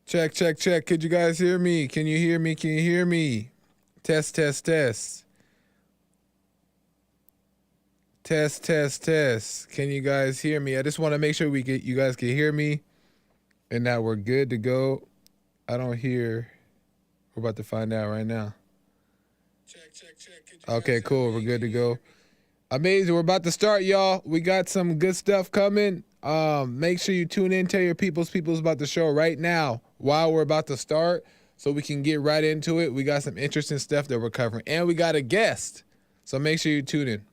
Check, check, check. Could you guys hear me? Can you hear me? Can you hear me? Test, test, test. Test, test, test. Can you guys hear me? I just want to make sure you guys can hear me and that we're good to go. I don't hear. We're about to find out right now. Check, check, check. Okay, cool. We're good to go. Amazing. We're about to start, y'all. We got some good stuff coming. Make sure you tune in. Tell your people's about the show right now while we're about to start so we can get right into it. We got some interesting stuff that we're covering. And we got a guest. So make sure you tune in.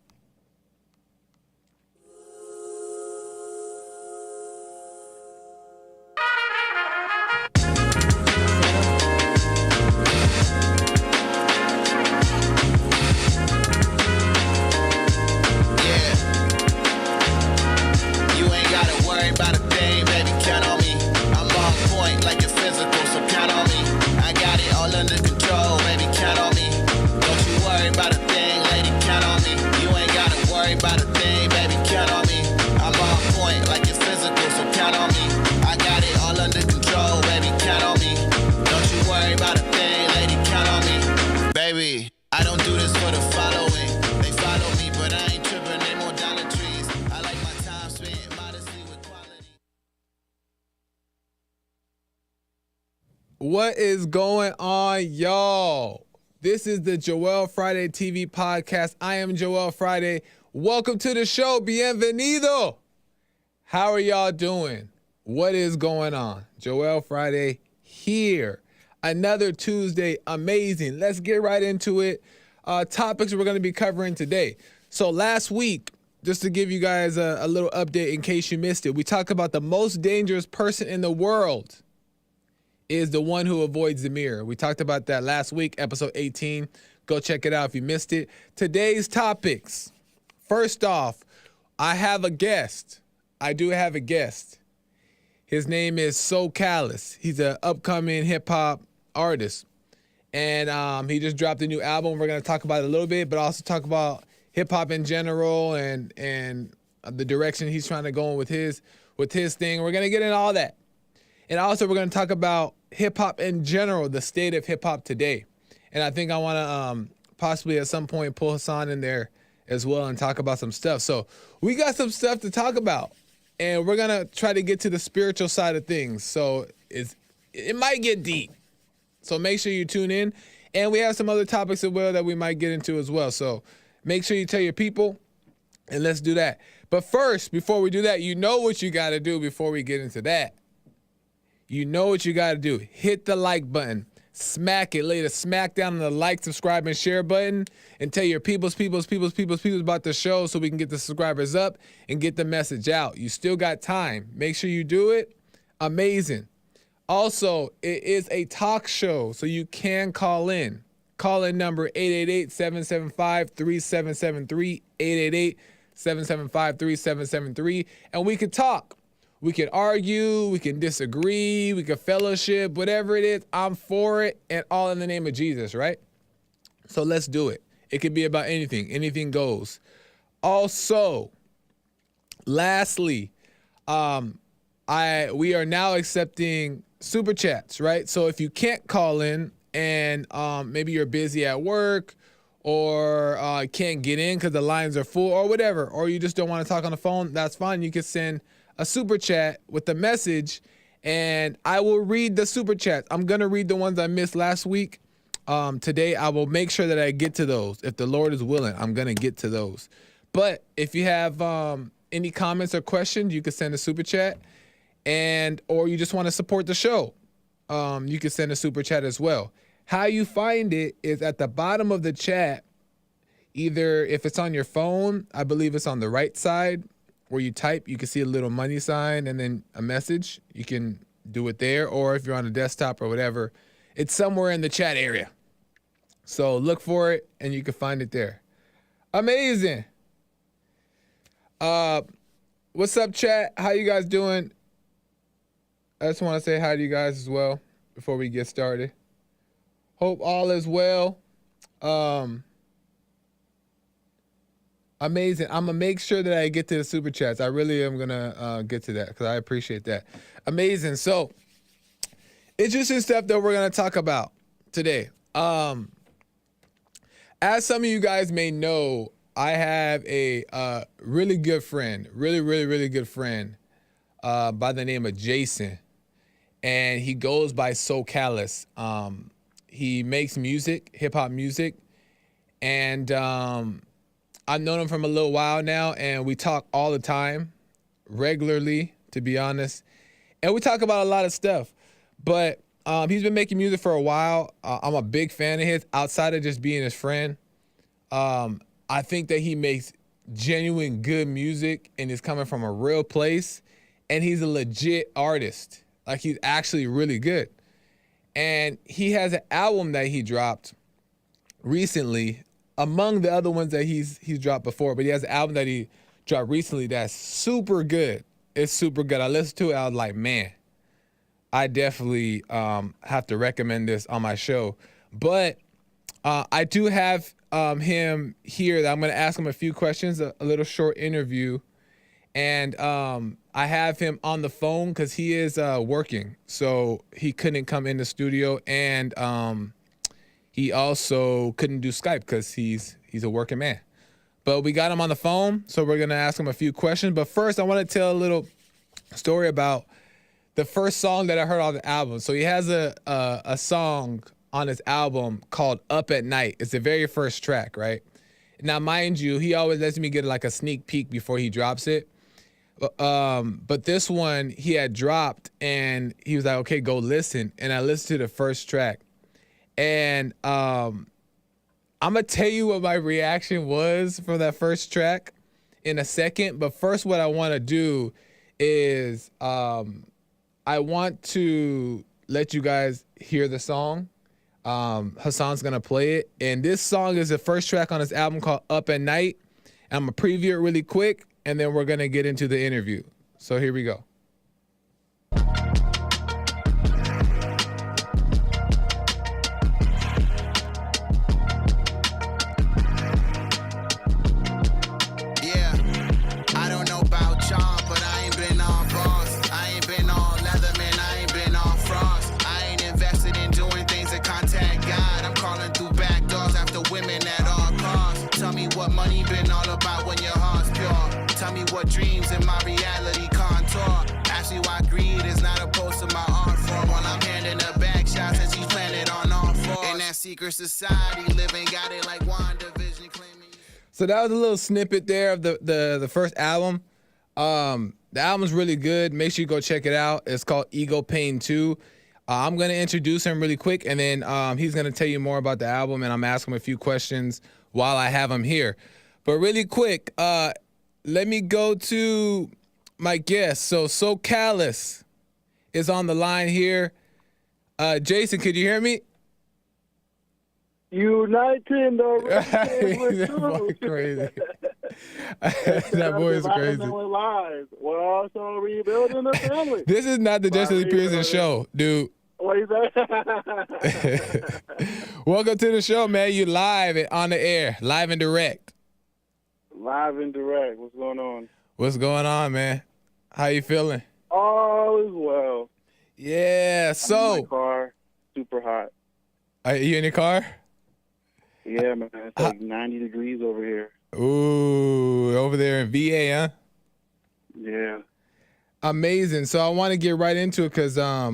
What is going on, y'all? This is the Joel Friday TV podcast. I am Joel Friday. Welcome to the show. Bienvenido. How are y'all doing? What is going on? Joel Friday here. Another Tuesday. Amazing. Let's get right into it. Topics we're going to be covering today. So last week, just to give you guys a little update in case you missed it, we talked about the most dangerous person in the world is the one who avoids the mirror. We talked about that last week, episode 18. Go check it out if you missed it. Today's topics. First off, I have a guest. I do have a guest. His name is Socallus. He's an upcoming hip-hop artist. And he just dropped a new album. We're going to talk about it a little bit, but also talk about hip-hop in general and the direction he's trying to go with his thing. We're going to get into all that. And also, we're going to talk about hip-hop in general, the state of hip-hop today. And I think I want to possibly at some point pull Hassan in there as well and talk about some stuff. So we got some stuff to talk about. And we're going to try to get to the spiritual side of things. So it might get deep. So make sure you tune in. And we have some other topics as well that we might get into as well. So make sure you tell your people, and let's do that. But first, before we do that, you know what you got to do before we get into that. You know what you got to do. Hit the like button. Smack it. Lay the smack down on the like, subscribe, and share button. And tell your peoples about the show so we can get the subscribers up and get the message out. You still got time. Make sure you do it. Amazing. Also, it is a talk show, so you can call in. Call in number 888-775-3773, 888-775-3773, and we can talk. We can argue, we can disagree, we can fellowship, whatever it is, I'm for it, and all in the name of Jesus, right? So let's do it. It could be about anything. Anything goes. Also, lastly, we are now accepting super chats, right? So if you can't call in and maybe you're busy at work or can't get in because the lines are full or whatever, or you just don't want to talk on the phone, that's fine. You can send a super chat with the message, and I will read the super chats. I'm going to read the ones I missed last week. Today, I will make sure that I get to those. If the Lord is willing, I'm going to get to those. But if you have any comments or questions, you can send a super chat, or you just want to support the show, you can send a super chat as well. How you find it is at the bottom of the chat. Either if it's on your phone, I believe it's on the right side, where you type, you can see a little money sign and then a message. You can do it there, or if you're on a desktop or whatever, it's somewhere in the chat area. So look for it and you can find it there. Amazing. What's up, chat? How you guys doing? I just want to say hi to you guys as well before we get started. Hope all is well. Amazing. I'm going to make sure that I get to the super chats. I really am going to get to that because I appreciate that. Amazing. So interesting stuff that we're gonna talk about today. As some of you guys may know, I have a really good friend, really good friend, by the name of Jason, and he goes by Socallous. He makes music, hip hop music, and I've known him from a little while now, and we talk all the time, regularly, to be honest, and we talk about a lot of stuff. But he's been making music for a while. I'm a big fan of his, outside of just being his friend. I think that he makes genuine good music and is coming from a real place, and he's a legit artist. Like, he's actually really good. And he has an album that he dropped recently, among the other ones that he's dropped before, but he has an album that he dropped recently that's super good. It's super good. I listened to it, I was like, man, I definitely have to recommend this on my show. But I do have him here that I'm going to ask him a few questions, a little short interview. And I have him on the phone because he is working, so he couldn't come in the studio, and he also couldn't do Skype because he's a working man. But we got him on the phone, so we're gonna ask him a few questions. But first, I want to tell a little story about the first song that I heard on the album. So he has a song on his album called "Up at Night." It's the very first track, right? Now, mind you, he always lets me get like a sneak peek before he drops it. But this one he had dropped, and he was like, okay, go listen. And I listened to the first track, and I'm gonna tell you what my reaction was from that first track in a second. But first, what I want to do is I want to let you guys hear the song. Hassan's gonna play it, and this song is the first track on his album called "Up at Night." I'm gonna preview it really quick, and then we're gonna get into the interview. So here we go. Yeah, I don't know about y'all, but I ain't been on Ross. I ain't been on Leatherman, I ain't been on Frost. I ain't invested in doing things that contact God. I'm calling through back doors after women at all costs. Tell me what money been all about when your heart's pure. Tell me what dreams in my reality contour. Ask me why greed is not opposed to my art form. While I'm handing her back shots and she's planted on all fours. In that secret society, living got it like WandaVision claiming. So that was a little snippet there of the first album. The album's really good. Make sure you go check it out. It's called Ego Pain 2. I'm going to introduce him really quick, and then he's going to tell you more about the album, and I'm asking him a few questions while I have him here. But really quick, let me go to my guest. So Socallous is on the line here. Jason, could you hear me? United That boy crazy. That boy is crazy. Lives. We're also rebuilding the family. This is not the Jesse Lee Pearson show, dude. What you say? Welcome to the show, man. You live on the air, live and direct. Live and direct. What's going on? What's going on, man? How you feeling? All is well. Yeah. So, I'm in my car, super hot. are you in your car? Yeah, man. It's like 90 degrees over here. Ooh, over there in VA, huh? Yeah. Amazing. So I want to get right into it because I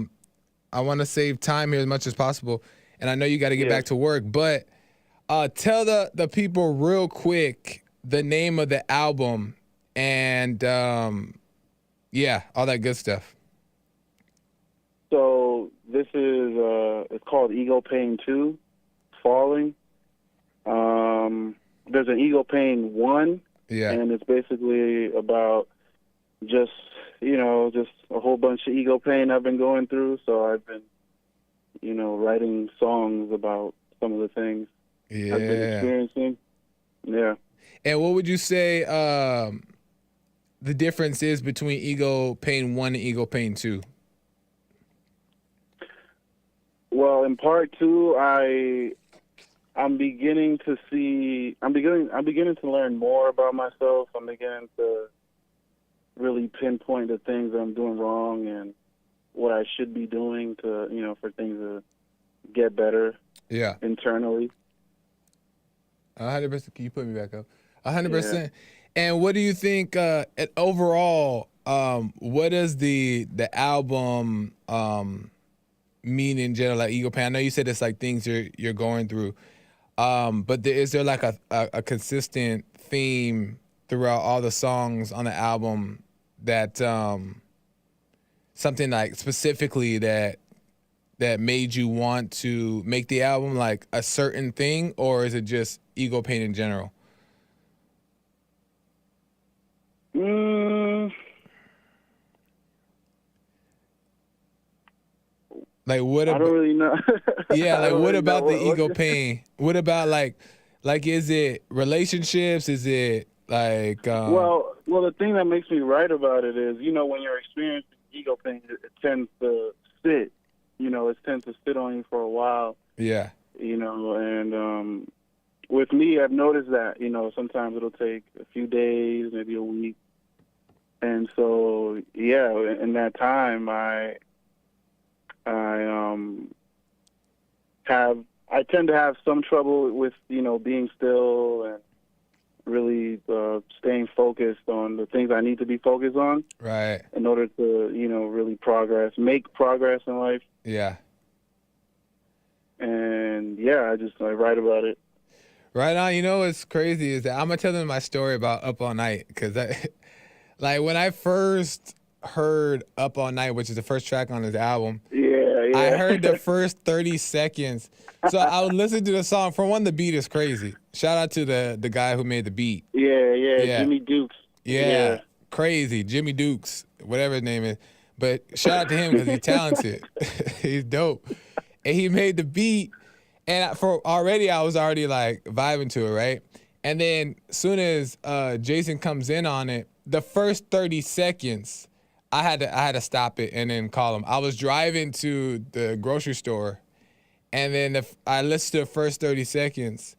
want to save time here as much as possible, and I know you got to get back to work. But tell the people real quick the name of the album and yeah, all that good stuff. So this is it's called Ego Pain 2, Falling. There's an Ego Pain 1, and it's basically about just a whole bunch of ego pain I've been going through. So I've been, writing songs about some of the things I've been experiencing. Yeah. And what would you say the difference is between Ego Pain 1 and Ego Pain 2? Well, in part 2, I'm beginning to learn more about myself. I'm beginning to really pinpoint the things that I'm doing wrong, and what I should be doing to, for things to get better. Yeah. Internally. 100%. Can you put me back up? 100%. And what do you think overall, what does the album mean in general, like Ego Pain? I know you said it's like things you're going through. But is there like a consistent theme throughout all the songs on the album that something like specifically that made you want to make the album, like a certain thing, or is it just Ego Pain in general? Like what? I don't really know. Yeah, like what about the Ego Pain? What about like is it relationships? Is it like? Well, the thing that makes me write about it is, when you're experiencing ego pain, it tends to sit. It tends to sit on you for a while. Yeah. And with me, I've noticed that, sometimes it'll take a few days, maybe a week. And so, yeah, in that time, I tend to have some trouble with, being still and really staying focused on the things I need to be focused on. Right. In order to, really make progress in life. Yeah. And yeah, I write about it. Right on. What's crazy is that I'm gonna tell them my story about Up All Night, because like when I first heard Up All Night, which is the first track on his album, I heard the first 30 seconds. So I would listen to the song. For one, the beat is crazy. Shout out to the guy who made the beat. Yeah, Jimmy Dukes. Yeah, crazy. Jimmy Dukes, whatever his name is. But shout out to him because he's talented. He's dope. And he made the beat, and I was already like vibing to it, right? And then as soon as Jason comes in on it, the first 30 seconds, I had to stop it and then call him. I was driving to the grocery store, and then I listened to the first 30 seconds,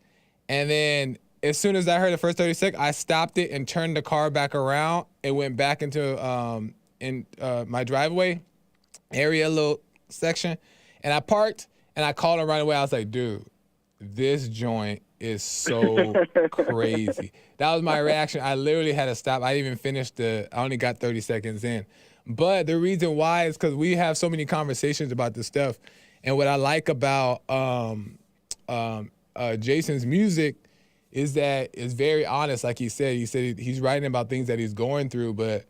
and then as soon as I heard the first 30 seconds, I stopped it and turned the car back around and went back into my driveway area, little section, and I parked and I called him right away. I was like, dude, this joint is so crazy. That was my reaction. I literally had to stop. I didn't even finish I only got 30 seconds in. But the reason why is because we have so many conversations about this stuff. And what I like about Jason's music is that it's very honest. Like he said he's writing about things that he's going through, but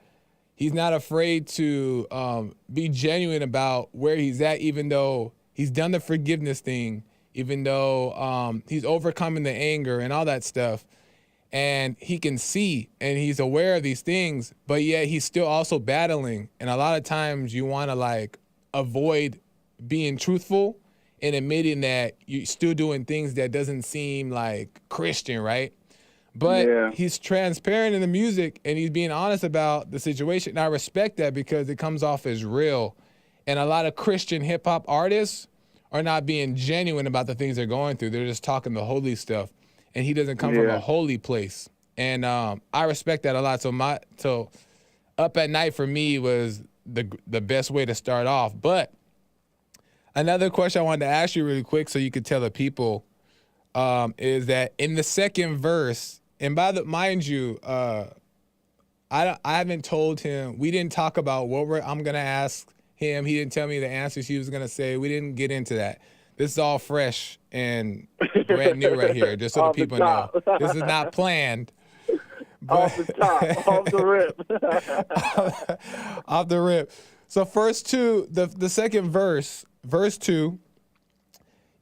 he's not afraid to be genuine about where he's at, even though he's done the forgiveness thing, even though he's overcoming the anger and all that stuff. And he can see and he's aware of these things, but yet he's still also battling. And a lot of times you want to like avoid being truthful and admitting that you're still doing things that doesn't seem like Christian, right? But he's transparent in the music and he's being honest about the situation. And I respect that because it comes off as real. And a lot of Christian hip hop artists are not being genuine about the things they're going through. They're just talking the holy stuff. And he doesn't come from a holy place. And I respect that a lot. So Up at Night for me was the best way to start off. But another question I wanted to ask you really quick so you could tell the people is that in the second verse, and mind you, I haven't told him, we didn't talk about what I'm going to ask him. He didn't tell me the answers he was going to say. We didn't get into that. This is all fresh and brand new right here, just so the people know. This is not planned. Off the top, off the rip. Off the rip. So the second verse 2,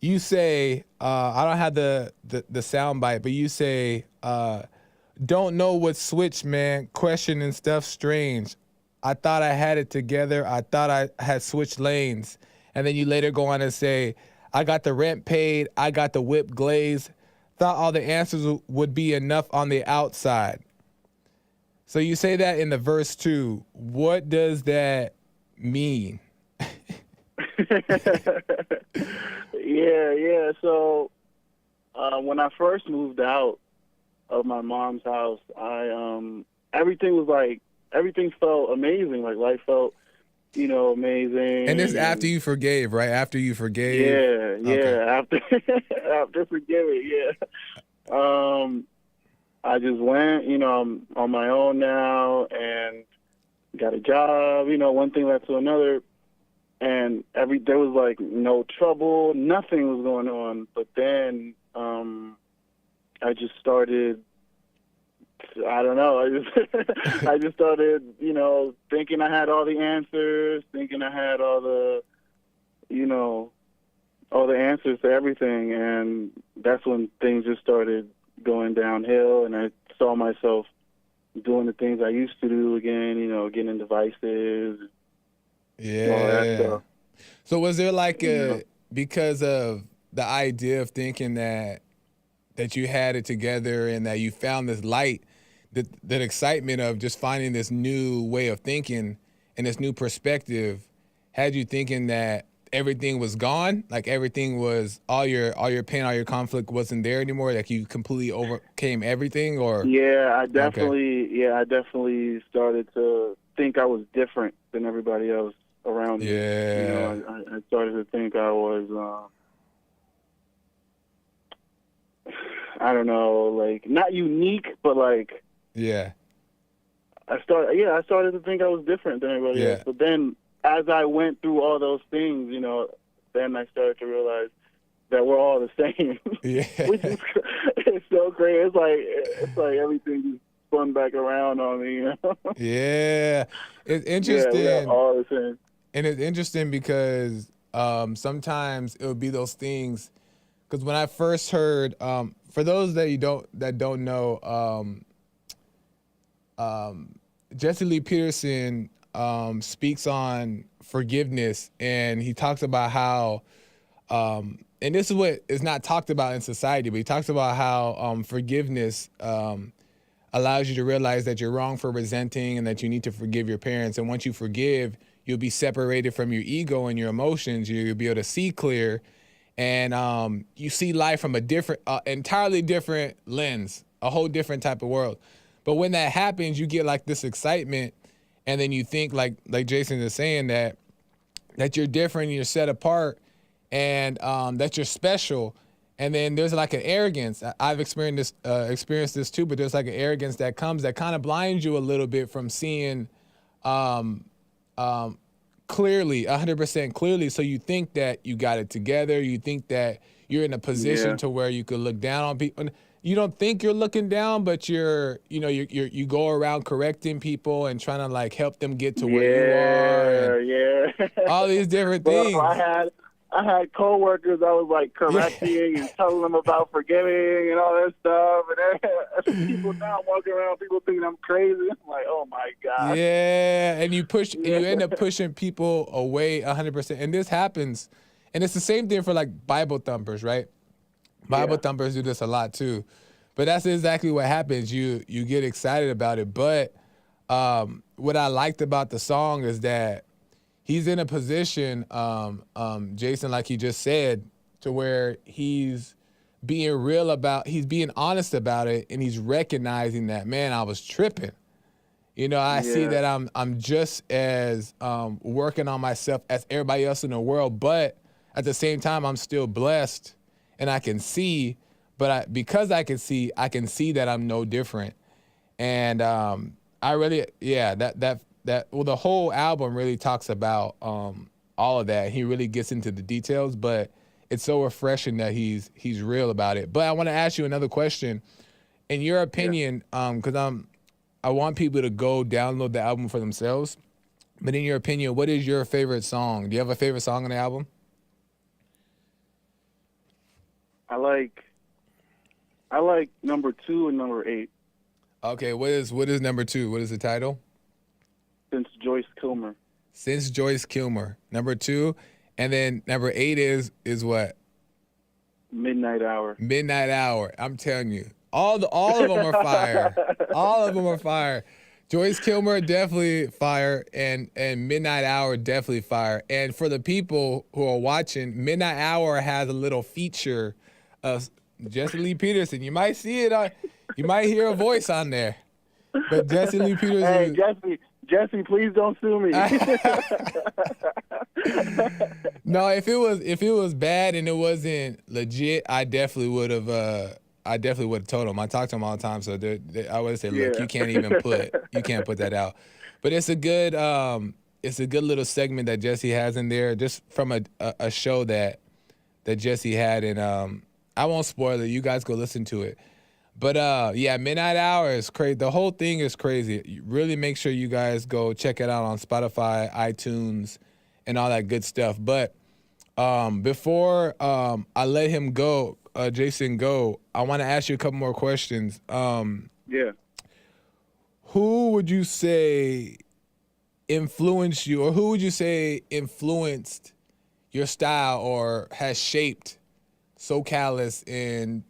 you say, I don't have the sound bite, but you say, don't know what switch, man, questioning stuff strange. I thought I had it together. I thought I had switched lanes. And then you later go on and say, I got the rent paid. I got the whip glazed. Thought all the answers would be enough on the outside. So you say that in the verse 2. What does that mean? Yeah. So when I first moved out of my mom's house, everything felt amazing. Like life felt amazing. And this after you forgave, right? After you forgave. Yeah, Okay. after forgiving, yeah. I just went, I'm on my own now and got a job, one thing led to another. And there was like no trouble, nothing was going on. But then I just started, I don't know, I just started, thinking I had all the answers, thinking I had all the answers to everything. And that's when things just started going downhill, and I saw myself doing the things I used to do again, getting in devices. Yeah. All that stuff. So was there like because of the idea of thinking that you had it together and that you found this light, that excitement of just finding this new way of thinking and this new perspective had you thinking that everything was gone, like everything was all your pain, all your conflict wasn't there anymore, like you completely overcame everything? Or I definitely started to think I was different than everybody else around me. Yeah. I started to think I was I don't know, like not unique, but like I started to think I was different than everybody else. But then as I went through all those things, then I started to realize that we're all the same. Yeah. Which is, it's so great. It's like everything just spun back around on me. Yeah. It's interesting. Yeah, we're all the same. And it's interesting because sometimes it would be those things. Because when I first heard, for those that don't know, Jesse Lee Peterson speaks on forgiveness, and he talks about how, and this is what is not talked about in society, but he talks about how forgiveness allows you to realize that you're wrong for resenting and that you need to forgive your parents. And once you forgive, you'll be separated from your ego and your emotions. You'll be able to see clear, and you see life from a different, entirely different lens, a whole different type of world. But when that happens, you get like this excitement, and then you think like Jason is saying that you're different, you're set apart, and that you're special. And then there's like an arrogance. I've experienced this too, but there's like an arrogance that comes that kind of blinds you a little bit from seeing clearly, 100% clearly. So you think that you got it together. You think that you're in a position to where you could look down on people. You don't think you're looking down, but you go around correcting people and trying to like help them get to where you are. And all these different things. I had coworkers I was like correcting and telling them about forgiving and all that stuff. And people now walking around, people thinking I'm crazy. I'm like, oh my God. Yeah, and you end up pushing people away 100%. And this happens, and it's the same thing for like Bible thumpers, right? Bible thumpers do this a lot too. But that's exactly what happens. You get excited about it. But what I liked about the song is that he's in a position, Jason, like he just said, to where he's being being honest about it, and he's recognizing that, man, I was tripping. I see that I'm just as working on myself as everybody else in the world, but at the same time, I'm still blessed, and I can see. But because I can see that I'm no different, and I really, the whole album really talks about all of that. He really gets into the details, but it's so refreshing that he's real about it. But I want to ask you another question. In your opinion, because I want people to go download the album for themselves, but in your opinion, what is your favorite song? Do you have a favorite song on the album? I like number 2 and number 8. Okay, what is number 2? What is the title? Since Joyce Kilmer. Since Joyce Kilmer. Number 2, and then number 8 is what? Midnight Hour. Midnight Hour. I'm telling you, all of them are fire. All of them are fire. Joyce Kilmer definitely fire, and Midnight Hour definitely fire. And for the people who are watching, Midnight Hour has a little feature of Jesse Lee Peterson. You might see it you might hear a voice on there. But Jesse Lee Peterson. Hey, Jesse, please don't sue me. No, if it was bad and it wasn't legit, I definitely would have. I definitely would have told him. I talk to him all the time, so I would say, look, you can't put that out. But it's a good little segment that Jesse has in there, just from a show that Jesse had, and I won't spoil it. You guys go listen to it. But yeah, Midnight Hour is crazy. The whole thing is crazy. Really make sure you guys go check it out on Spotify, iTunes, and all that good stuff. But before I let him go, Jason go, I want to ask you a couple more questions. Yeah. Who would you say influenced you, or who would you say influenced your style or has shaped Socallous in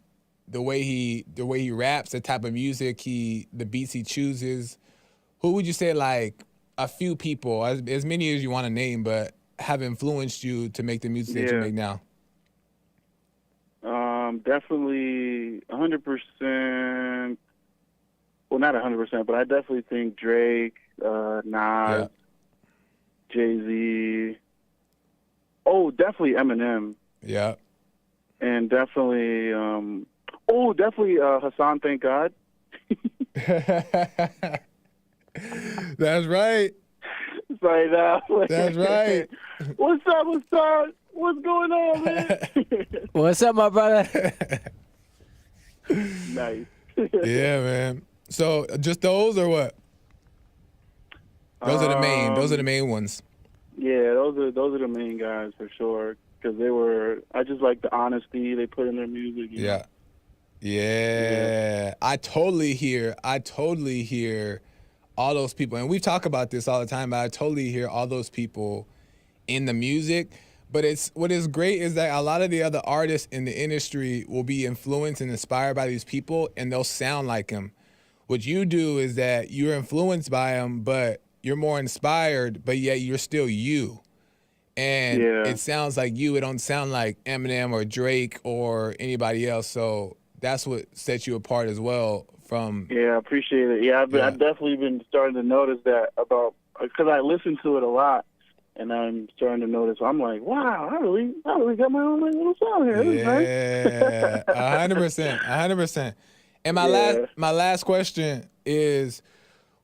the way he raps, the type of music the beats he chooses? Who would you say, like, a few people, as many as you want to name, but have influenced you to make the music that you make now? Definitely 100%. Well, not 100%, but I definitely think Drake, Nas, Jay-Z. Oh, definitely Eminem. Yeah. And definitely, definitely Hassan, thank God. That's right. Right now. That's right. What's up? What's going on, man? What's up, my brother? Nice. Yeah, man. So just those or what? Those are the main ones. Yeah, those are the main guys for sure. Because I just like the honesty they put in their music. You know? Yeah. I totally hear all those people, and we talk about this all the time, but I totally hear all those people in the music. But what is great is that a lot of the other artists in the industry will be influenced and inspired by these people, and they'll sound like them. What you do is that you're influenced by them, but you're more inspired, but yet you're still you. And it sounds like you. It don't sound like Eminem or Drake or anybody else. So that's what sets you apart as well from... Yeah, I appreciate it. Yeah, I've definitely been starting to notice that because I listen to it a lot. And I'm starting to notice. I'm like, wow, I really got my own little song here. Yeah, 100%, 100%. And my last question is,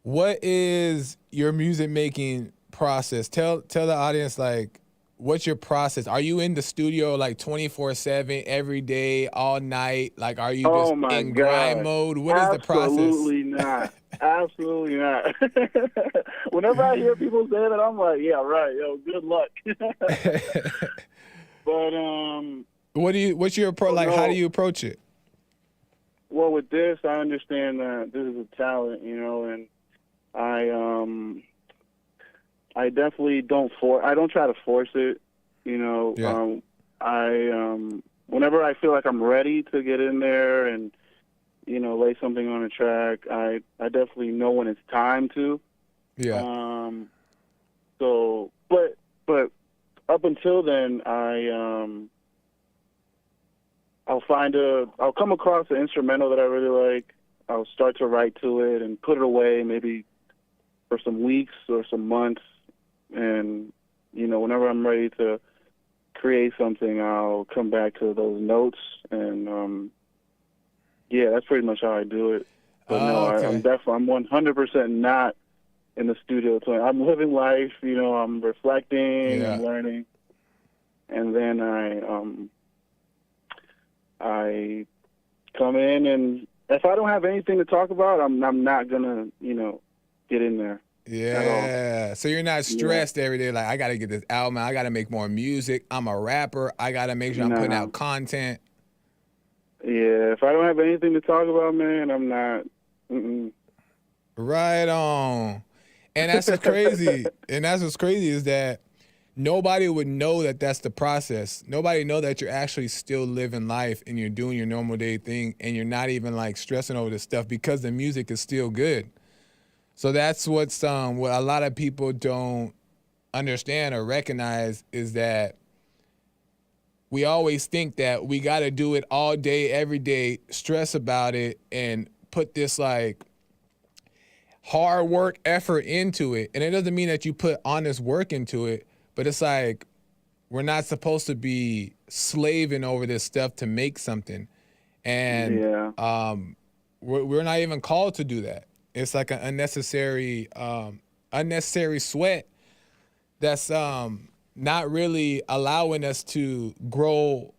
what is your music making process? Tell the audience, like, what's your process? Are you in the studio like 24/7 every day, all night? Like, are you just in grind mode? What is the process? Absolutely not. Absolutely not. Whenever I hear people say that, I'm like, yeah, right. Yo, good luck. But what's your approach? Like, how do you approach it? Well, with this, I understand that this is a talent, you know, and I definitely don't try to force it, you know. Yeah. Whenever I feel like I'm ready to get in there and, you know, lay something on a track, I definitely know when it's time to. Yeah. So, but up until then, I'll come across an instrumental that I really like. I'll start to write to it and put it away maybe for some weeks or some months. And, you know, whenever I'm ready to create something, I'll come back to those notes. And, yeah, that's pretty much how I do it. But I'm 100% not in the studio. I'm living life, you know, I'm reflecting and learning. And then I come in, and if I don't have anything to talk about, I'm not going to, you know, get in there. Yeah. So you're not stressed every day, like, I got to get this album, I got to make more music, I'm a rapper, I got to make sure I'm putting out content. Yeah, if I don't have anything to talk about, man, I'm not. Mm-mm. Right on. And that's what's crazy. And that's what's crazy is that nobody would know that that's the process. Nobody know that you're actually still living life and you're doing your normal day thing and you're not even like stressing over this stuff because the music is still good. So that's what a lot of people don't understand or recognize is that we always think that we got to do it all day, every day, stress about it, and put this like hard work, effort into it. And it doesn't mean that you put honest work into it, but it's like we're not supposed to be slaving over this stuff to make something. And we're not even called to do that. It's like an unnecessary sweat that's not really allowing us to grow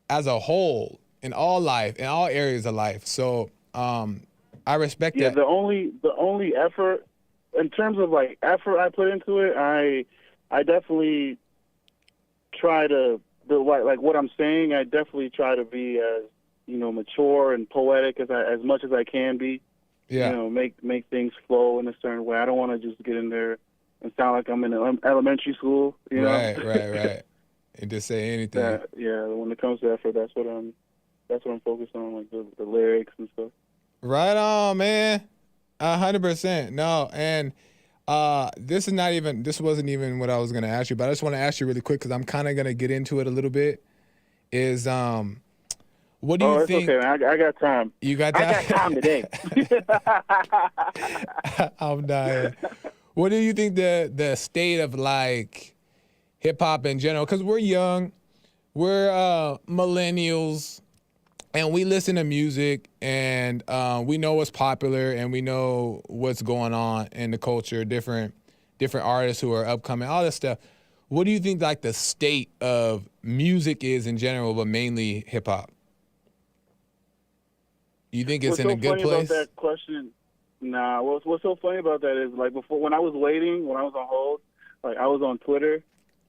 as a whole in all life, in all areas of life. So I respect that. The only effort, in terms of like effort I put into it, I definitely try to, like what I'm saying, I definitely try to be as, mature and poetic as much as I can be. Yeah. Make things flow in a certain way. I don't want to just get in there and sound like I'm in elementary school. Right. And just say anything. When it comes to effort, that's what I'm focused on, like the lyrics and stuff. Right on, man. 100%. No, and this wasn't even what I was gonna ask you, but I just want to ask you really quick because I'm kind of gonna get into it a little bit. Is what do you think? Okay, man. I got time. You got time? I got time today. I'm dying. What do you think the state of like hip hop in general? Because we're young, we're millennials, and we listen to music, and we know what's popular, and we know what's going on in the culture, different artists who are upcoming, all this stuff. What do you think like the state of music is in general, but mainly hip hop? You think it's in a good place? What's so funny about that question? Nah. What's so funny about that is like before, when I was on hold, like I was on Twitter,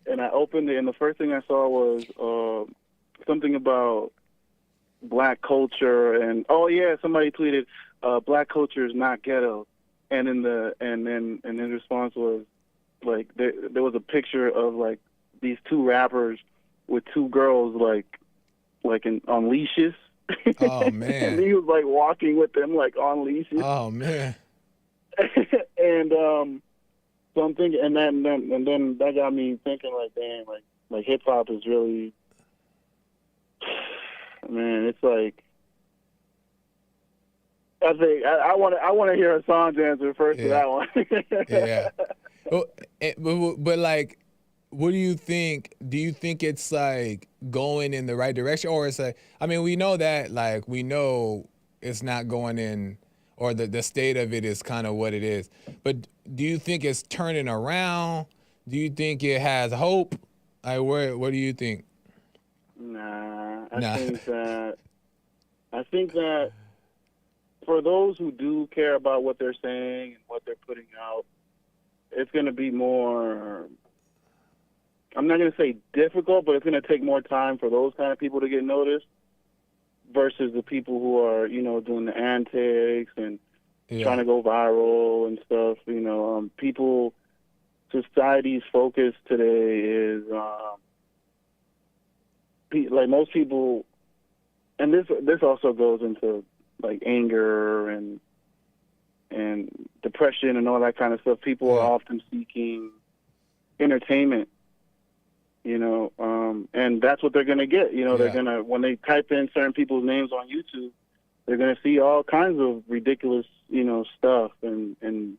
and I opened it, and the first thing I saw was something about black culture, and somebody tweeted, "Black culture is not ghetto," and then his response was like there was a picture of like these two rappers with two girls like on leashes. Oh man! And he was like walking with them like on leashes. Oh man! And so I'm thinking, and then that got me thinking like, damn, like hip hop is really, man, it's like. I think I want to hear Hassan's answer first to that one. Yeah. But like, what do you think? Do you think it's like going in the right direction, or it's like, I mean, we know that, like, we know it's not going in, or the state of it is kind of what it is. But do you think it's turning around? Do you think it has hope? Like, what do you think? Nah. I think that for those who do care about what they're saying and what they're putting out, it's going to be more, I'm not going to say difficult, but it's going to take more time for those kind of people to get noticed versus the people who are, doing the antics and trying to go viral and stuff. Society's focus today is, like most people, and this also goes into like anger and depression and all that kind of stuff. People are often seeking entertainment, and that's what they're going to get. They're going to, when they type in certain people's names on YouTube, they're going to see all kinds of ridiculous, stuff and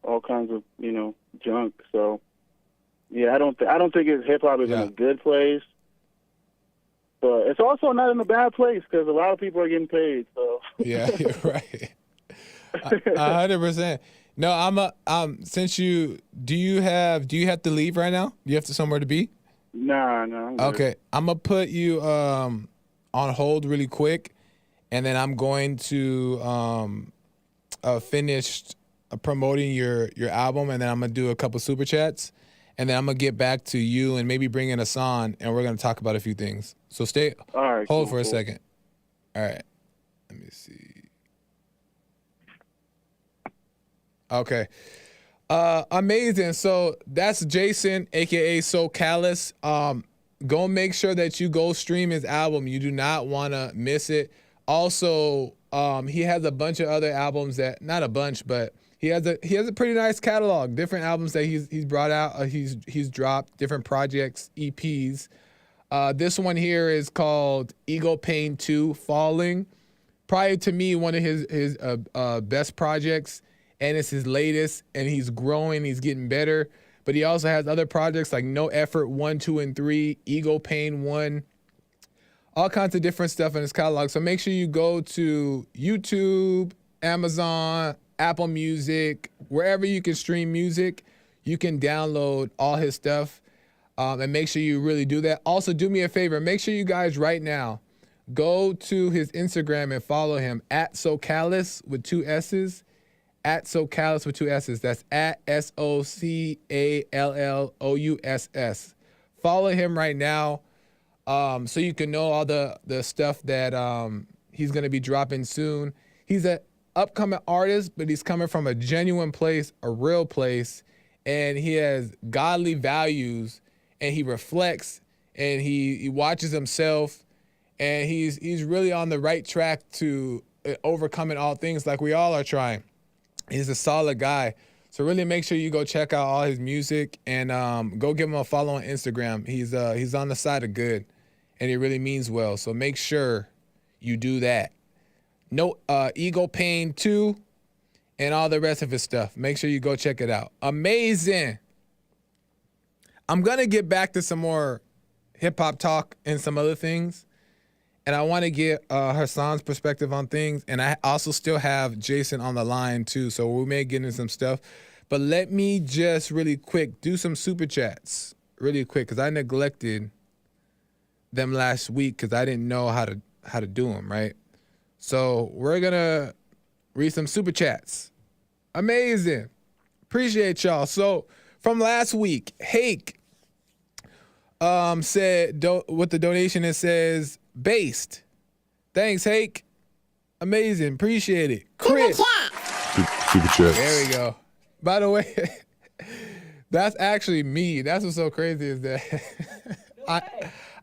all kinds of, junk. So, yeah, I don't think hip hop is in a good place, but it's also not in a bad place because a lot of people are getting paid. So yeah, you're right. 100%. No, since do you have to leave right now? Do you have somewhere to be? No. Okay, I'm gonna put you on hold really quick, and then I'm going to finish promoting your album, and then I'm gonna do a couple super chats, and then I'm gonna get back to you and maybe bring in Hassan, and we're gonna talk about a few things. So hold for a second. All right, let me see. Okay. Amazing. So that's Jason, aka Socallous. Go make sure that you go stream his album. You do not want to miss it. Also, he has a bunch of other albums that, not a bunch, but he has a pretty nice catalog. Different albums that he's brought out. He's dropped different projects, EPs. This one here is called Ego Pain 2 Falling. Probably to me one of his best projects. and it's his latest, and he's growing, he's getting better. But he also has other projects like No Effort 1, 2, and 3, Ego Pain 1, all kinds of different stuff in his catalog. So make sure you go to YouTube, Amazon, Apple Music, wherever you can stream music, you can download all his stuff, and make sure you really do that. Also, do me a favor. Make sure you guys right now go to his Instagram and follow him at Socallous with 2 S's. At Socallous with 2 S's. That's at SOCALLOUSS. Follow him right now, so you can know all the stuff that he's going to be dropping soon. He's an upcoming artist, but he's coming from a genuine place, a real place, and he has godly values, and he reflects, and he watches himself, and he's really on the right track to overcoming all things like we all are trying. He's a solid guy. So really make sure you go check out all his music and go give him a follow on Instagram. He's on the side of good, and he really means well. So make sure you do that. No Ego Pain 2 and all the rest of his stuff. Make sure you go check it out. Amazing. I'm going to get back to some more hip-hop talk and some other things. And I want to get Hassan's perspective on things. And I also still have Jason on the line, too. So we may get into some stuff. But let me just really quick do some super chats really quick, because I neglected them last week because I didn't know how to do them, right? So we're going to read some super chats. Amazing. Appreciate y'all. So from last week, Hake said with the donation, it says, based. Thanks, Hake. Amazing. Appreciate it. Chris. Super chat. There we go. By the way, that's actually me. That's what's so crazy is that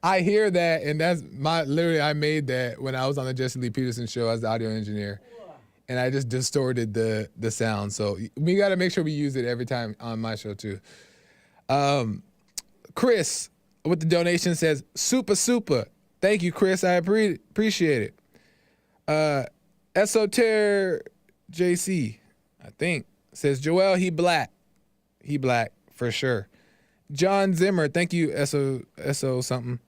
I hear that, and that's literally I made that when I was on the Jesse Lee Peterson show as the audio engineer, and I just distorted the sound. So we got to make sure we use it every time on my show too. Chris with the donation says, super. Thank you, Chris. I appreciate it. Esoteric JC, I think, says, Joel, he black. He black, for sure. John Zimmer, thank you, SO something.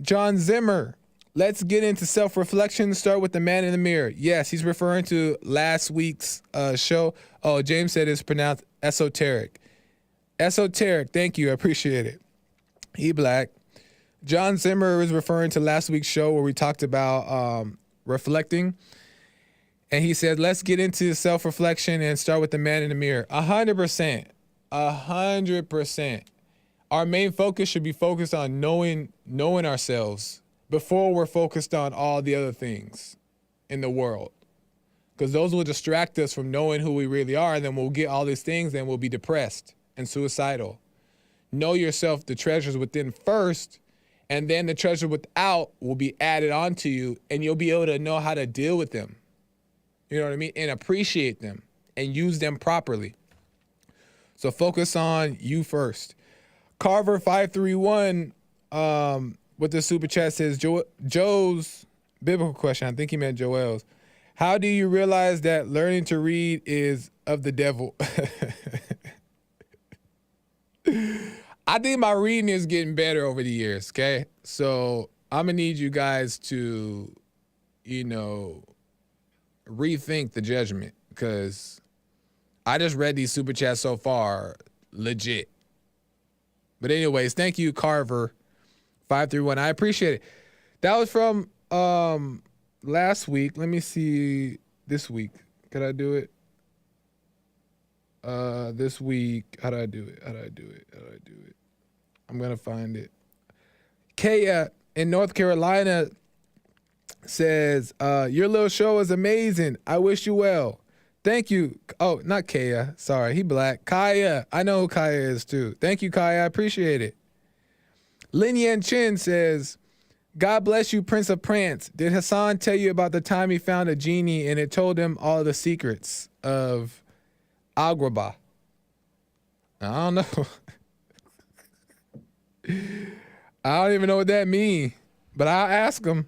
John Zimmer, let's get into self-reflection. Start with the man in the mirror. Yes, he's referring to last week's show. Oh, James said it's pronounced esoteric. Esoteric, thank you. I appreciate it. He black. John Zimmer is referring to last week's show where we talked about reflecting. And he said, let's get into self-reflection and start with the man in the mirror. 100%. 100%. Our main focus should be focused on knowing ourselves before we're focused on all the other things in the world. Because those will distract us from knowing who we really are, and then we'll get all these things and we'll be depressed and suicidal. Know yourself, the treasures within first, and then the treasure without will be added onto you, and you'll be able to know how to deal with them. You know what I mean? And appreciate them and use them properly. So focus on you first. Carver 531 with the super chat says, Joe's biblical question, I think he meant Joel's. How do you realize that learning to read is of the devil? I think my reading is getting better over the years, okay? So I'm going to need you guys to, rethink the judgment, because I just read these super chats so far, legit. But anyways, thank you, Carver 531. I appreciate it. That was from last week. Let me see this week. Could I do it? This week, how do I do it? I'm gonna find it. Kaya in North Carolina says, your little show is amazing. I wish you well. Thank you. Oh, not Kaya. Sorry, he black. Kaya. I know who Kaya is too. Thank you, Kaya. I appreciate it. Lin Yan Chin says, God bless you, Prince of Prance. Did Hassan tell you about the time he found a genie and it told him all the secrets of Agrabah? I don't know. I don't even know what that means, but I'll ask him.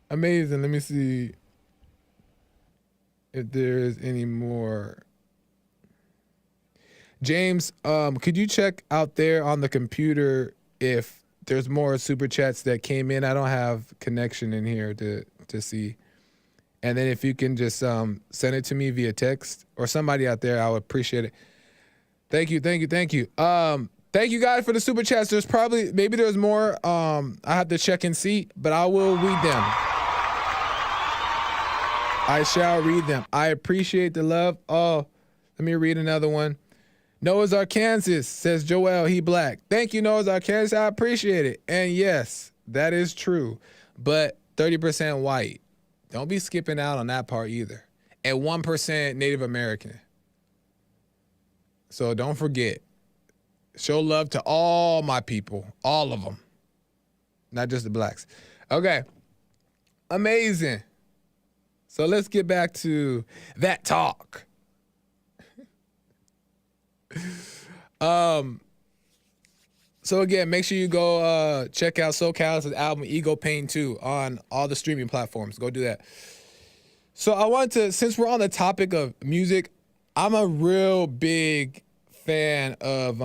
Amazing. Let me see. if there is any more. James, could you check out there on the computer if there's more super chats that came in? I don't have connection in here to see. And then if you can just send it to me via text or somebody out there, I would appreciate it. Thank you. Thank you guys for the super chats. Maybe there's more. I have to check and see, but I will read them. I shall read them. I appreciate the love. Oh, let me read another one. Noah's Arkansas says, Joel, he black. Thank you, Noah's Arkansas. I appreciate it. And yes, that is true. But 30% white. Don't be skipping out on that part either. And 1% Native American. So don't forget. Show love to all my people. All of them. Not just the blacks. Okay. Amazing. So let's get back to that talk. So again, make sure you go check out SOCALLUS' album Ego Pain 2 on all the streaming platforms. Go do that. So I want to, since we're on the topic of music, I'm a real big fan of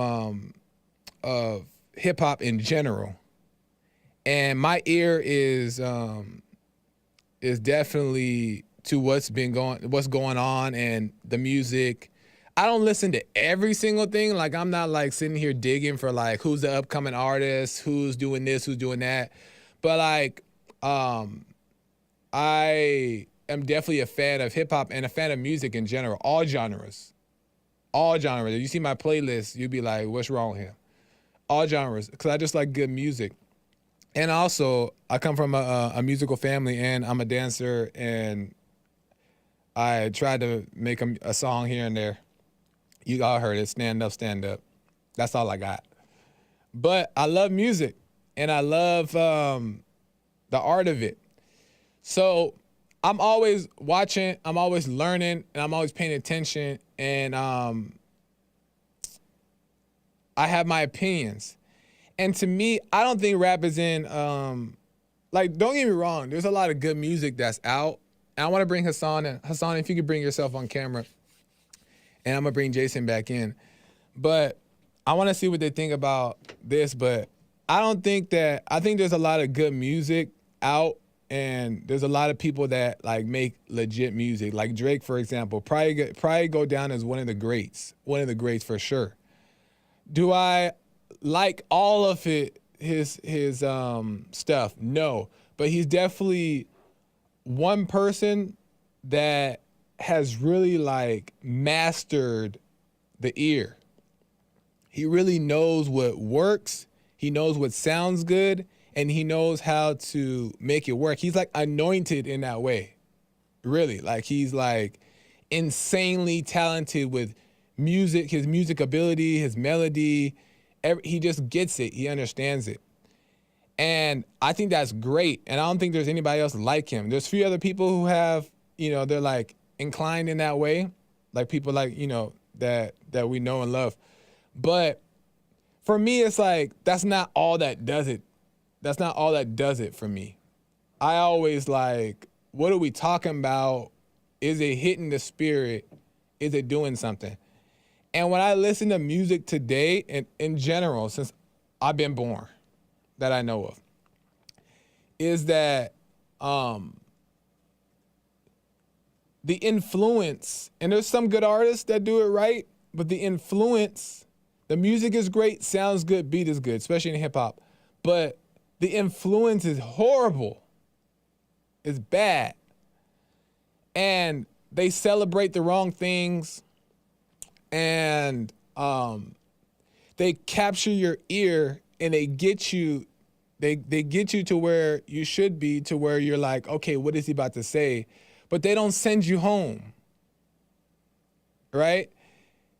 hip hop in general. And my ear is definitely to what's going on and the music. I don't listen to every single thing. Like, I'm not like sitting here digging for like who's the upcoming artist, who's doing this, who's doing that. But like, I am definitely a fan of hip hop and a fan of music in general, all genres. All genres. If you see my playlist, you'd be like, what's wrong with him? All genres, because I just like good music. And also, I come from a musical family, and I'm a dancer, and I tried to make a song here and there. You all heard it, stand up, stand up. That's all I got. But I love music, and I love the art of it. So I'm always watching, I'm always learning, and I'm always paying attention, and I have my opinions. And to me, I don't think rap is in, like, don't get me wrong, there's a lot of good music that's out. And I want to bring Hassan in. Hassan, if you could bring yourself on camera. And I'm going to bring Jason back in. But I want to see what they think about this. But I think there's a lot of good music out. And there's a lot of people that, like, make legit music. Like Drake, for example, probably go down as one of the greats. One of the greats for sure. Do I like all of his stuff? No. But he's definitely one person that has really like mastered the ear. He really knows what works. He knows what sounds good, and he knows how to make it work. He's like anointed in that way. Really, like he's like insanely talented with music, his music ability, his melody. He just gets it. He understands it. And I think that's great. And I don't think there's anybody else like him. There's a few other people who have, they're like inclined in that way. Like people like, that we know and love. But for me, it's like, that's not all that does it. That's not all that does it for me. I always like, what are we talking about? Is it hitting the spirit? Is it doing something? And when I listen to music today, and in general, since I've been born, that I know of, is that the influence, and there's some good artists that do it right, but the influence, the music is great, sounds good, beat is good, especially in hip hop, but the influence is horrible. It's bad. And they celebrate the wrong things, and they capture your ear, and they get you to where you should be, to where you're like, okay, what is he about to say? But they don't send you home, right?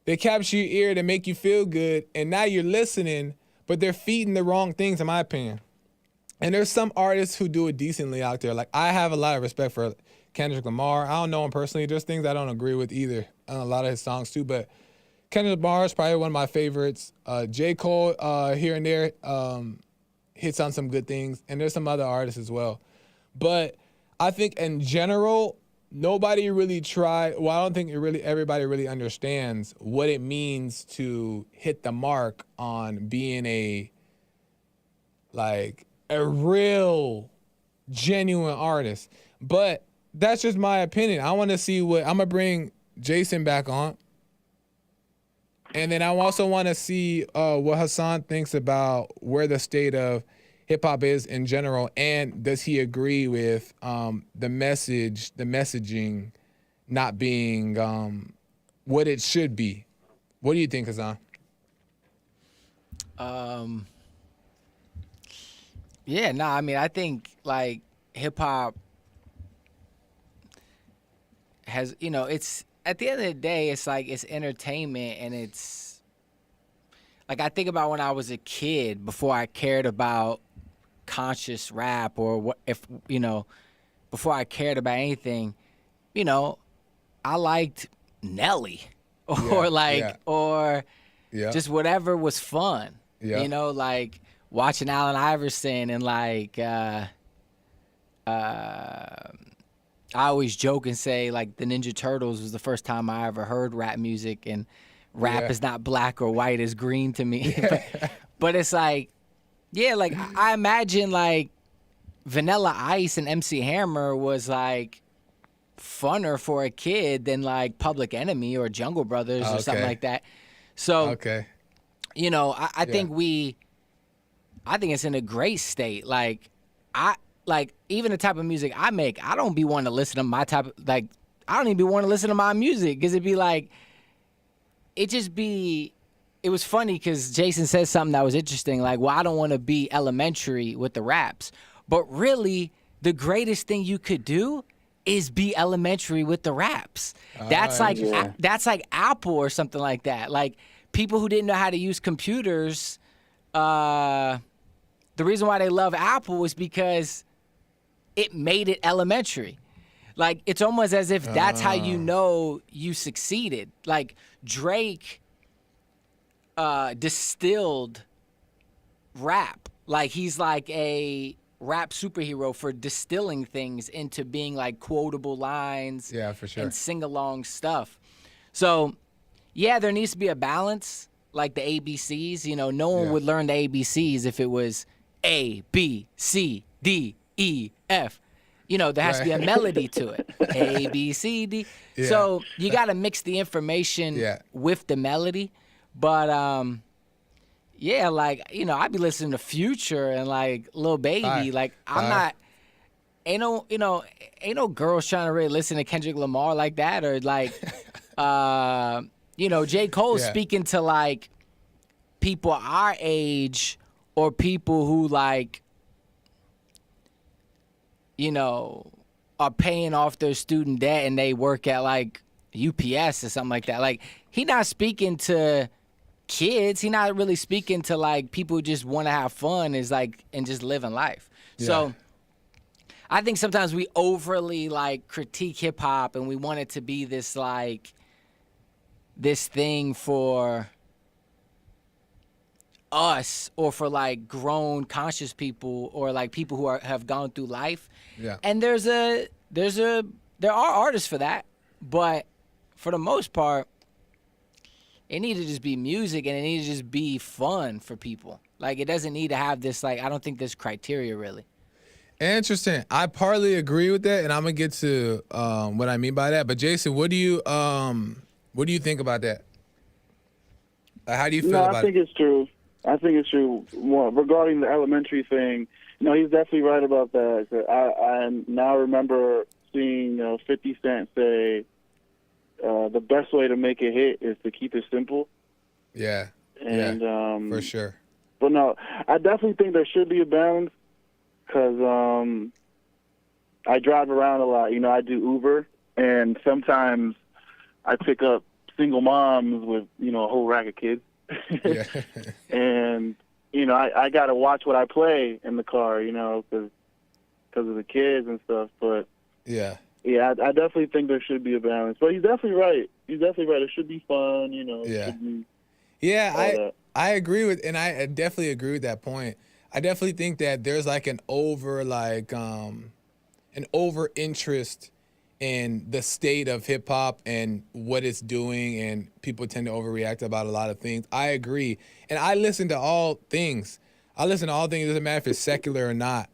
They capture your ear to make you feel good, and now you're listening, but they're feeding the wrong things, in my opinion. And there's some artists who do it decently out there. Like, I have a lot of respect for Kendrick Lamar. I don't know him personally. There's things I don't agree with either on a lot of his songs too, but Kendrick Lamar is probably one of my favorites. J. Cole, here and there, hits on some good things, and there's some other artists as well. But I think in general, nobody really well, I don't think everybody really understands what it means to hit the mark on being a real genuine artist. But that's just my opinion. I want to see I'm going to bring Jason back on. And then I also want to see what Hassan thinks about where the state of hip hop is in general, and does he agree with the messaging not being what it should be? What do you think, Hassan? Yeah, no, I mean, I think like hip hop has, it's at the end of the day, it's like it's entertainment, and it's like I think about when I was a kid before I cared about conscious rap or before I cared about anything, I liked Nelly or just whatever was fun. Yeah. Like watching Allen Iverson and I always joke and say like the Ninja Turtles was the first time I ever heard rap music, and rap is not black or white, it's green to me. but it's like, yeah, like I imagine like Vanilla Ice and MC Hammer was like funner for a kid than like Public Enemy or Jungle Brothers or something like that. So, I think I think it's in a great state. Like even the type of music I make, I don't be wanting to listen to my type of, I don't even be wanting to listen to my music, because it'd be like, it was funny because Jason said something that was interesting, like, well, I don't want to be elementary with the raps. But really, the greatest thing you could do is be elementary with the raps. That's like Apple or something like that. Like, people who didn't know how to use computers, the reason why they love Apple is because it made it elementary. Like, it's almost as if that's how you know you succeeded. Like, Drake distilled rap. Like, he's like a rap superhero for distilling things into being like quotable lines. Yeah, for sure. And sing-along stuff. So, yeah, there needs to be a balance, like the ABCs. No one would learn the ABCs if it was A, B, C, D, E, F. There has to be a melody to it. A, B, C, D. Yeah. So you got to mix the information with the melody. But, I'd be listening to Future and, like, Lil Baby. Like, I'm not, ain't no girls trying to really listen to Kendrick Lamar like that. Or, like, J. Cole speaking to, like, people our age or people who, like, are paying off their student debt and they work at like UPS or something like that. Like, he not speaking to kids. He not really speaking to like people who just want to have fun and just living life. Yeah. So I think sometimes we overly like critique hip hop and we want it to be this like this thing for us or for like grown conscious people or like people who have gone through life. Yeah. And there are artists for that, but for the most part, it needs to just be music and it needs to just be fun for people. Like, it doesn't need to have this, like, I don't think there's criteria really. Interesting. I partly agree with that, and I'm gonna get to what I mean by that. But Jason, what do you think about that? How do you feel about it? I think it's true. I think it's true. Well, regarding the elementary thing, he's definitely right about that. I now remember seeing 50 Cent say the best way to make a hit is to keep it simple. Yeah. And for sure. But no, I definitely think there should be a balance because I drive around a lot. I do Uber, and sometimes I pick up single moms with a whole rack of kids. Yeah. And I got to watch what I play in the car, because of the kids and stuff. But I definitely think there should be a balance. But he's definitely right. It should be fun, I agree with, and I definitely agree with that point. I definitely think that there's like an over interest in the state of hip hop and what it's doing, and people tend to overreact about a lot of things. I agree. And I listen to all things. It doesn't matter if it's secular or not.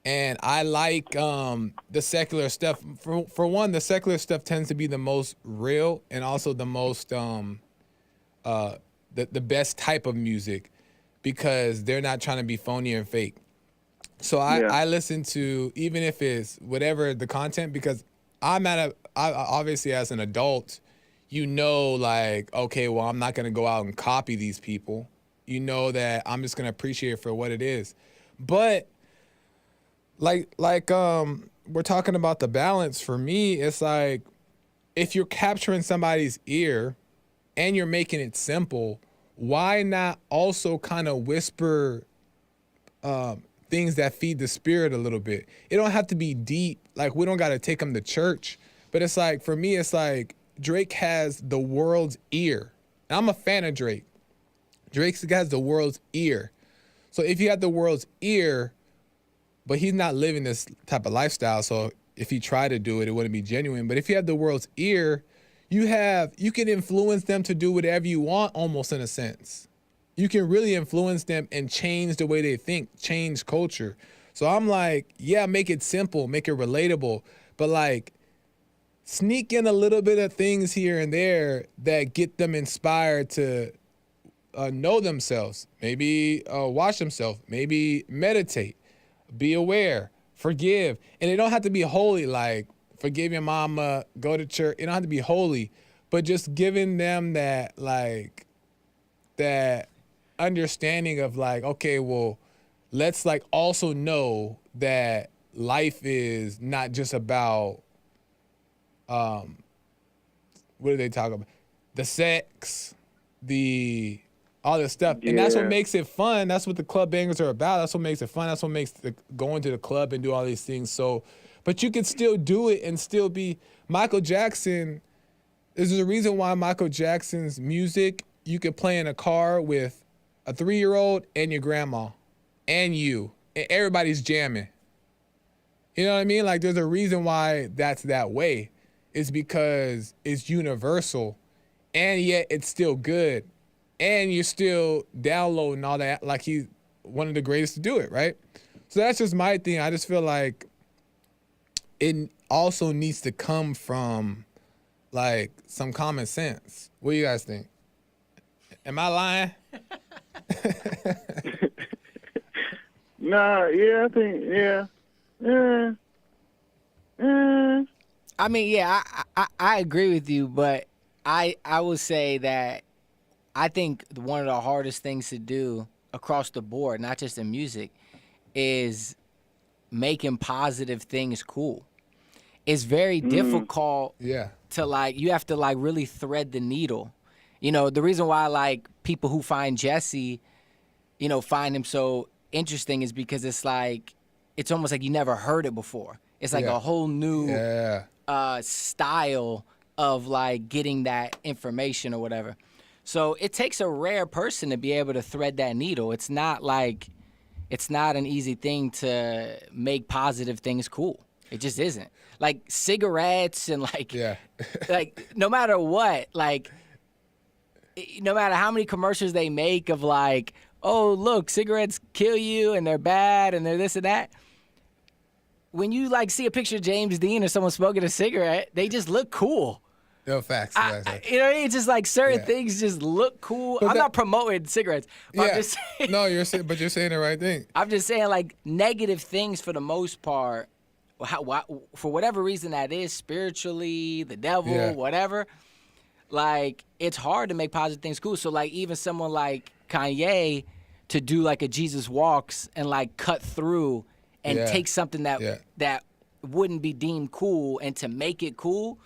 And I like the secular stuff. For one, the secular stuff tends to be the most real and also the most the best type of music, because they're not trying to be phony and fake. So I listen to, even if it's whatever the content, because I obviously as an adult, like, okay, well, I'm not going to go out and copy these people. You know that I'm just going to appreciate it for what it is. But like we're talking about the balance. For me, it's like, if you're capturing somebody's ear and you're making it simple, why not also kind of whisper things that feed the spirit a little bit? It don't have to be deep. Like, we don't got to take them to church. But it's like, for me, it's like Drake has the world's ear. And I'm a fan of Drake. Drake has the world's ear. So if you have the world's ear, but he's not living this type of lifestyle, so if he tried to do it, it wouldn't be genuine. But if you have the world's ear, you can influence them to do whatever you want, almost, in a sense. You can really influence them and change the way they think, change culture. So I'm like, yeah, make it simple, make it relatable, but like, sneak in a little bit of things here and there that get them inspired to know themselves, maybe watch themselves, maybe meditate, be aware, forgive. And it don't have to be holy, like forgive your mama, go to church. It don't have to be holy, but just giving them that, like, that understanding of like, okay, well, let's like also know that life is not just about, what do they talk about? The sex, all this stuff. And that's what makes it fun. That's what the club bangers are about. That's what makes it fun. That's what makes going to the club and do all these things. So, but you can still do it and still be Michael Jackson. There's a reason why Michael Jackson's music, you could play in a car with a 3-year-old and your grandma and you, and everybody's jamming. You know what I mean? Like, there's a reason why that's that way. It's because it's universal, and yet it's still good. And you're still downloading all that, like he's one of the greatest to do it, right? So that's just my thing. I just feel like it also needs to come from, like, some common sense. What do you guys think? Am I lying? Nah, yeah, I think, yeah. I mean, yeah, I agree with you, but I would say that I think one of the hardest things to do across the board, not just in music, is making positive things cool. It's very difficult to, like, you have to, like, really thread the needle. You know, the reason why, like, people who find Jesse, you know, find him so interesting is because it's like, it's almost like you never heard it before. It's like a whole new style of, like, getting that information or whatever. So it takes a rare person to be able to thread that needle. It's not an easy thing to make positive things cool. It just isn't. Like cigarettes and like, like no matter what, like no matter how many commercials they make of like, oh, look, cigarettes kill you and they're bad and they're this and that. When you like see a picture of James Dean or someone smoking a cigarette, they just look cool. No, facts. You know what I mean? It's just like certain things just look cool. I'm not promoting cigarettes. But I'm just saying, no, you're saying the right thing. I'm just saying, like, negative things for the most part, for whatever reason that is, spiritually, the devil, whatever, like, it's hard to make positive things cool. So, like, even someone like Kanye to do, like, a Jesus Walks and, like, cut through and take something that wouldn't be deemed cool and to make it cool,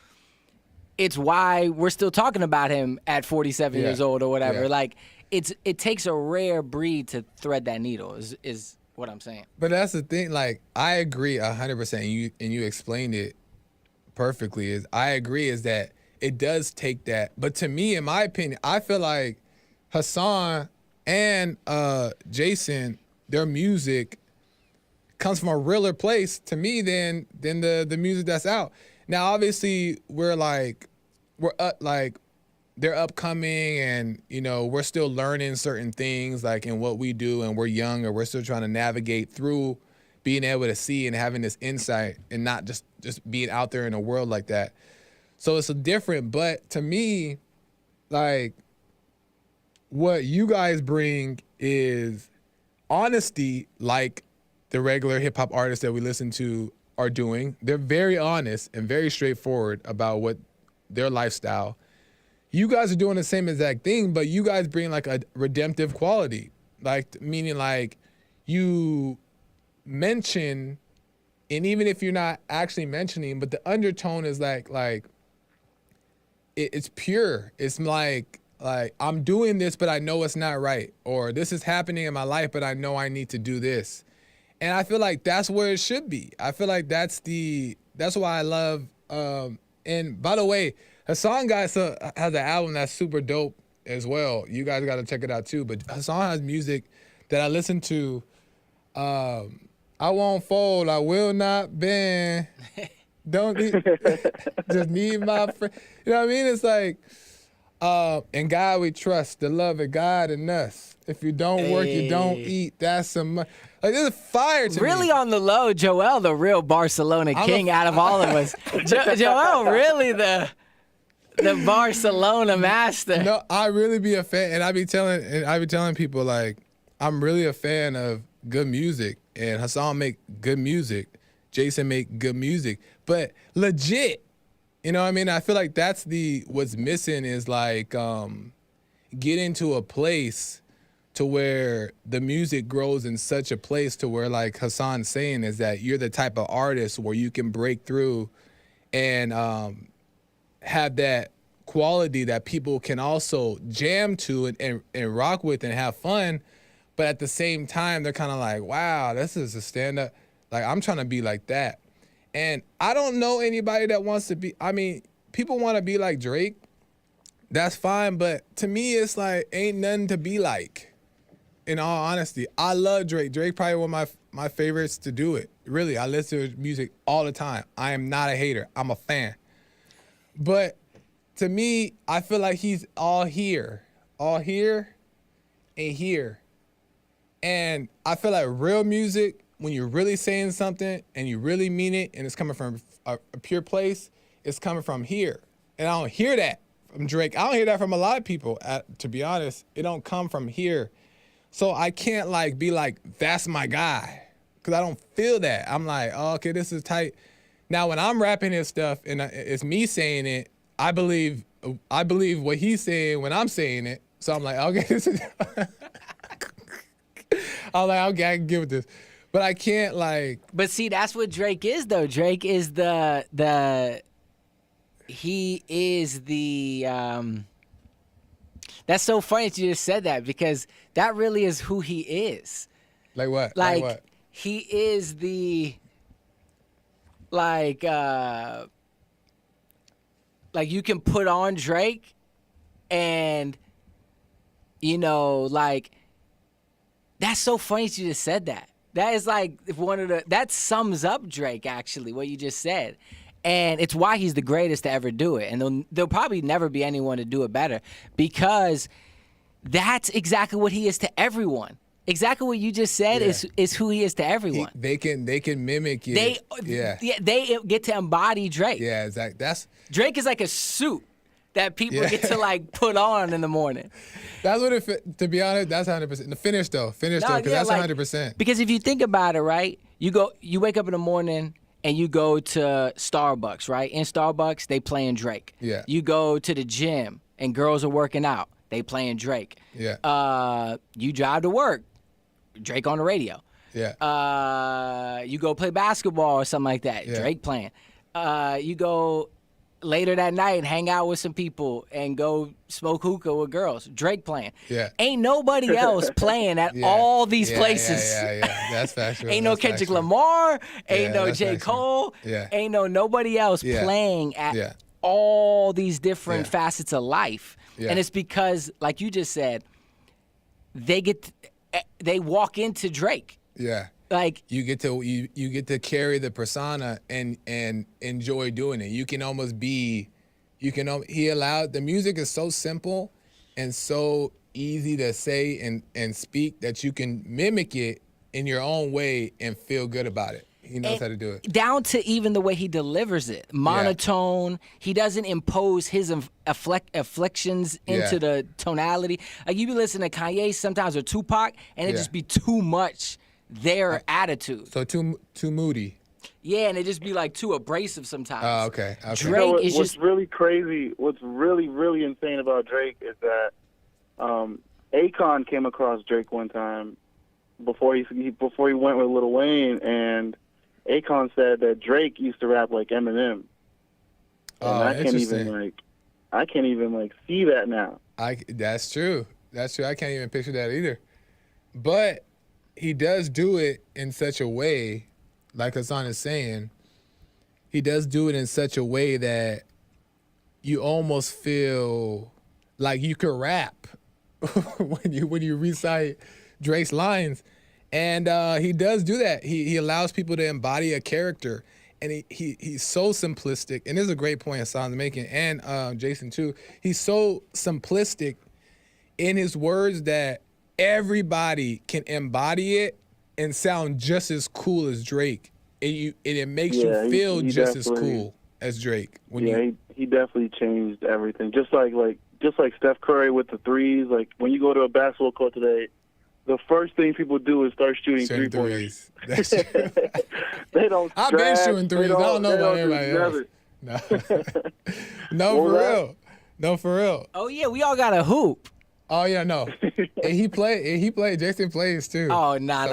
it's why we're still talking about him at 47 years old or whatever. Yeah. Like, it takes a rare breed to thread that needle is what I'm saying. But that's the thing. Like, I agree 100%. And you explained it perfectly. I agree is that it does take that. But to me, in my opinion, I feel like Hassan and Jason, their music comes from a realer place to me than the music that's out. Now, obviously, we're they're upcoming, and we're still learning certain things like in what we do, and we're young, or we're still trying to navigate through being able to see and having this insight, and not just being out there in a world like that. So it's different, but to me, like, what you guys bring is honesty, like the regular hip hop artists that we listen to are doing. They're very honest and very straightforward about what their lifestyle. You guys are doing the same exact thing, but you guys bring like a redemptive quality, like meaning like you mention, and even if you're not actually mentioning, but the undertone is like it's pure. It's like I'm doing this, but I know it's not right, or this is happening in my life, but I know I need to do this. And I feel like that's where it should be. I feel like that's why I love. And by the way, Hassan has an album that's super dope as well. You guys got to check it out too. But Hassan has music that I listen to. I won't fold. I will not bend. Don't need, just need my friend. You know what I mean? It's like, in God we trust, the love of God in us. If you don't work, you don't eat. That's some, like, this is fire to me. Really on the low, Joel, the real Barcelona king out of all of us. Joel, really the Barcelona master. No, I really be a fan, and I be telling people, like, I'm really a fan of good music, and Hassan make good music, Jason make good music, but legit. You know what I mean? I feel like that's what's missing is like getting to a place to where the music grows in such a place to where, like Hassan's saying, is that you're the type of artist where you can break through and have that quality that people can also jam to and rock with and have fun. But at the same time, they're kind of like, wow, this is a stand-up. Like, I'm trying to be like that. And I don't know anybody that wants to be, I mean, people want to be like Drake. That's fine, but to me, it's like, ain't nothing to be like. In all honesty, I love Drake. Drake probably one of my favorites to do it. Really, I listen to his music all the time. I am not a hater. I'm a fan. But to me, I feel like he's all here and here. And I feel like real music, when you're really saying something and you really mean it and it's coming from a pure place, it's coming from here. And I don't hear that from Drake. I don't hear that from a lot of people, to be honest. It don't come from here. So I can't like be like, that's my guy, because I don't feel that. I'm like, oh, okay, this is tight. Now, when I'm rapping his stuff and it's me saying it, I believe what he's saying when I'm saying it. So I'm like, okay, this is I'm like, okay, I can get with this. But I can't like. But see, that's what Drake is, though. Drake is he is the that's so funny that you just said that, because that really is who he is. Like what? Like what? He is the like you can put on Drake and like, that's so funny that you just said that. That is like that sums up Drake, actually, what you just said. And it's why he's the greatest to ever do it. And there'll probably never be anyone to do it better, because that's exactly what he is to everyone. Exactly what you just said is who he is to everyone. They can mimic you. They get to embody Drake. Yeah, exactly. Drake is like a suit that people get to like put on in the morning. That's what to be honest, that's 100%. The finish though, because that's 100%. Because if you think about it, right, you wake up in the morning and you go to Starbucks, right? In Starbucks, they playing Drake. Yeah. You go to the gym and girls are working out, they playing Drake. Yeah. You drive to work, Drake on the radio. Yeah. You go play basketball or something like that, Drake playing. You go later that night and hang out with some people and go smoke hookah with girls, Drake playing. Yeah. Ain't nobody else playing at all these places. Yeah. That's factual. Ain't no Kendrick Lamar, ain't no J. Cole, ain't nobody else playing at all these different facets of life. Yeah. And it's because, like you just said, they walk into Drake. Yeah. Like you get to carry the persona and enjoy doing it. You can almost be, the music is so simple and so easy to say and speak that you can mimic it in your own way and feel good about it. He knows how to do it. Down to even the way he delivers it. Monotone. Yeah. He doesn't impose his afflictions into the tonality. Like you be listening to Kanye sometimes or Tupac, and it just be too much their attitude. So too moody. Yeah, and it just be like too abrasive sometimes. Oh, okay. Drake is what's really crazy, what's really, really insane about Drake is that Akon came across Drake one time before he went with Lil Wayne, and Akon said that Drake used to rap like Eminem. And I can't even see that now. That's true. That's true. I can't even picture that either. But he does do it in such a way, like Hassan is saying, he does do it in such a way that you almost feel like you could rap when you recite Drake's lines. And he does do that. He allows people to embody a character. And he's so simplistic. And this is a great point Hassan's making, and Jason too. He's so simplistic in his words that everybody can embody it and sound just as cool as Drake. And it makes you feel just as cool as Drake. He definitely changed everything. Just like Steph Curry with the threes. Like when you go to a basketball court today, the first thing people do is start shooting three-pointers. That's true. They don't. I've been shooting threes. I don't know about everybody else. No, for real. Oh yeah, we all got a hoop. Oh yeah, no. And he played. Jason plays too. Oh nah.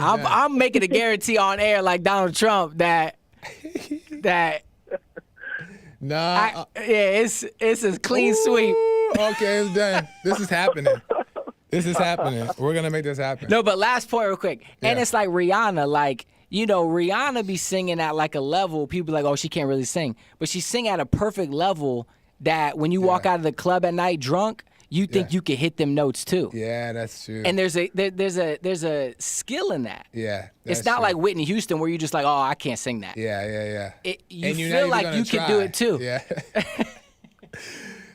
I'm making a guarantee on air like Donald Trump that. Nah. It's a clean sweep. Okay, it's done. This is happening. We're going to make this happen. No, but last point real quick. And it's like Rihanna. Like, Rihanna be singing at like a level. People be like, oh, she can't really sing. But she sing at a perfect level that when you walk out of the club at night drunk, you think you can hit them notes too. Yeah, that's true. And there's a skill in that. Yeah. It's not like Whitney Houston where you're just like, oh, I can't sing that. Yeah. You feel like you can do it too. Yeah.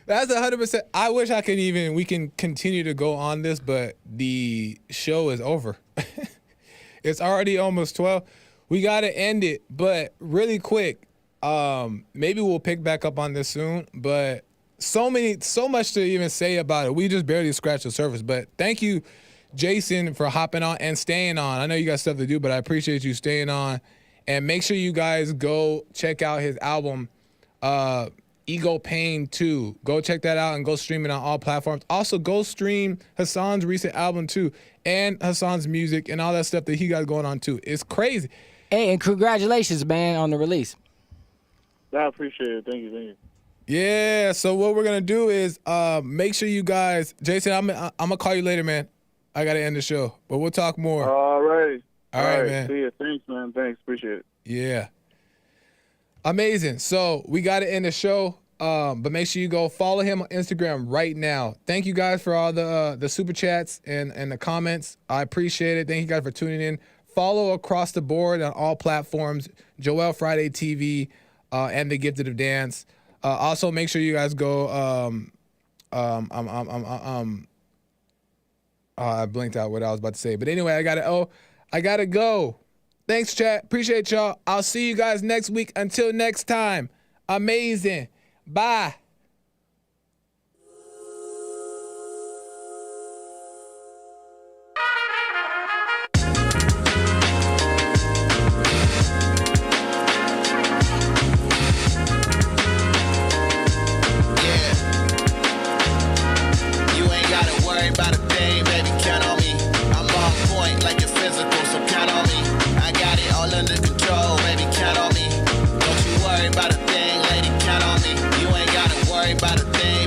That's 100%. I wish we can continue to go on this, but the show is over. It's already almost 12. We got to end it, but really quick, maybe we'll pick back up on this soon, but so much to even say about it. We just barely scratched the surface, but thank you, Jason, for hopping on and staying on. I know you got stuff to do, but I appreciate you staying on. And make sure you guys go check out his album, Ego Pain 2. Go check that out and go stream it on all platforms. Also, go stream Hassan's recent album too, and Hassan's music and all that stuff that he got going on too. It's crazy. Hey, and congratulations, man, on the release. I appreciate it. Thank you. Yeah, so what we're going to do is make sure you guys, Jason, I'm going to call you later, man. I got to end the show, but we'll talk more. All right, man. See you. Thanks, man. Thanks. Appreciate it. Yeah. Amazing. So we got to end the show, but make sure you go follow him on Instagram right now. Thank you guys for all the super chats and the comments. I appreciate it. Thank you guys for tuning in. Follow across the board on all platforms, Joel Friday TV and The Gifted of Dance. Also, make sure you guys go. I blinked out what I was about to say, but anyway, I gotta go. Thanks, chat. Appreciate y'all. I'll see you guys next week. Until next time, amazing. Bye. About a thing,